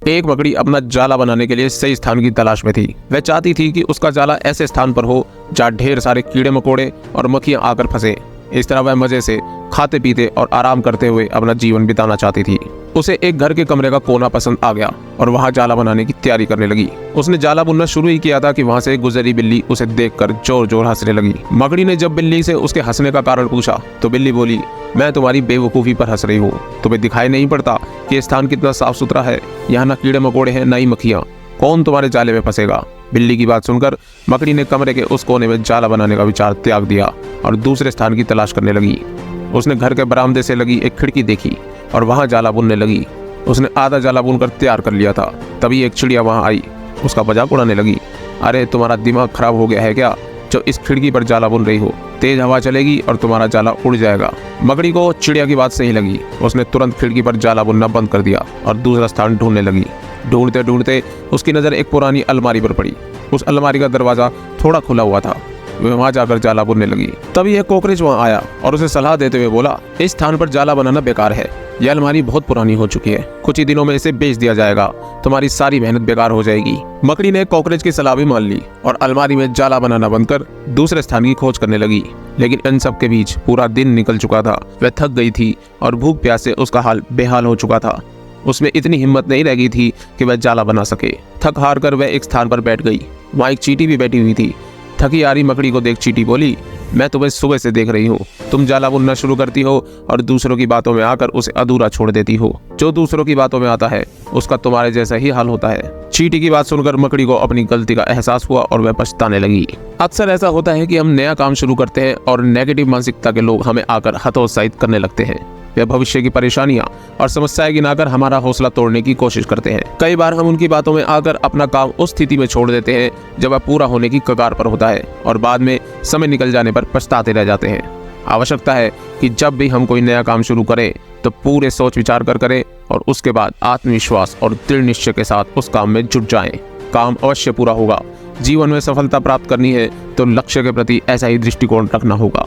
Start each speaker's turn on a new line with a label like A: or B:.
A: एक मकड़ी अपना जाला बनाने के लिए सही स्थान की तलाश में थी। वह चाहती थी कि उसका जाला ऐसे स्थान पर हो जहाँ ढेर सारे कीड़े मकोड़े और मक्खियां आकर फंसे। इस तरह वह मजे से खाते पीते और आराम करते हुए अपना जीवन बिताना चाहती थी। उसे एक घर के कमरे का कोना पसंद आ गया और वहां जाला बनाने की तैयारी करने लगी। उसने जाला बुनना शुरू ही किया था कि वहां से गुजरी बिल्ली उसे देखकर जोर जोर हंसने लगी। मकड़ी ने जब बिल्ली से उसके हंसने का कारण पूछा तो बिल्ली बोली, मैं तुम्हारी बेवकूफ़ी पर हंस रही हूँ। तुम्हें दिखाई नहीं पड़ता कि ये स्थान कितना साफ सुथरा है? यहाँ ना कीड़े मकोड़े हैं, ना ही मक्खियाँ। कौन तुम्हारे जाले में फंसेगा? बिल्ली की बात सुनकर मकड़ी ने कमरे के उस कोने में जाला बनाने का विचार त्याग दिया और दूसरे स्थान की तलाश करने लगी। उसने घर के बरामदे से लगी एक खिड़की देखी और वहां जाला बुनने लगी। उसने आधा जाला बुनकर तैयार कर लिया था। तभी एक चिड़िया वहां आई, उसका मजाक उड़ाने लगी। अरे तुम्हारा दिमाग खराब हो गया है क्या, जो इस खिड़की पर जाला बुन रही हो? तेज हवा चलेगी और तुम्हारा जाला उड़ जाएगा। मकड़ी को चिड़िया की बात सही लगी। उसने तुरंत खिड़की पर जाला बुनना बंद कर दिया और दूसरा स्थान ढूंढने लगी। ढूंढते ढूंढते उसकी नज़र एक पुरानी अलमारी पर पड़ी। उस अलमारी का दरवाज़ा थोड़ा खुला हुआ था। वह वहां जाकर जाला बुनने लगी। तभी एक कॉकरोच वहां आया और उसे सलाह देते हुए बोला, इस स्थान पर जाला बनाना बेकार है। यह अलमारी बहुत पुरानी हो चुकी है। कुछ ही दिनों में इसे बेच दिया जाएगा। तुम्हारी सारी मेहनत बेकार हो जाएगी। मकड़ी ने कॉकरोच की सलाह भी मान ली और अलमारी में जाला बनाना बंद कर दूसरे स्थान की खोज करने लगी। लेकिन इन सब के बीच पूरा दिन निकल चुका था। वह थक गई थी और भूख प्यास से उसका हाल बेहाल हो चुका था। उसमें इतनी हिम्मत नहीं रह गई थी कि वह जाला बना सके। थक हार कर वह एक स्थान पर बैठ गई। वहाँ एक चींटी भी बैठी हुई थी। थकी आ रही मकड़ी को देख चींटी बोली, मैं तुम्हें सुबह से देख रही हूँ। तुम जाला बुनना शुरू करती हो और दूसरों की बातों में आकर उसे अधूरा छोड़ देती हो। जो दूसरों की बातों में आता है उसका तुम्हारे जैसा ही हाल होता है। चींटी की बात सुनकर मकड़ी को अपनी गलती का एहसास हुआ और वह पछताने लगी। अक्सर ऐसा होता है कि हम नया काम शुरू करते हैं और नेगेटिव मानसिकता के लोग हमें आकर हतोत्साहित करने लगते हैं। वे भविष्य की परेशानियां और समस्याएं गिनाकर हमारा हौसला तोड़ने की कोशिश करते हैं। कई बार हम उनकी बातों में आकर अपना काम उस स्थिति में छोड़ देते हैं जब वह पूरा होने की कगार पर होता है और बाद में समय निकल जाने पर पछताते रह जाते हैं। आवश्यकता है कि जब भी हम कोई नया काम शुरू करें तो पूरे सोच विचार कर करें और उसके बाद आत्मविश्वास और दृढ़ निश्चय के साथ उस काम में जुट जाएं। काम अवश्य पूरा होगा। जीवन में सफलता प्राप्त करनी है तो लक्ष्य के प्रति ऐसा ही दृष्टिकोण रखना होगा।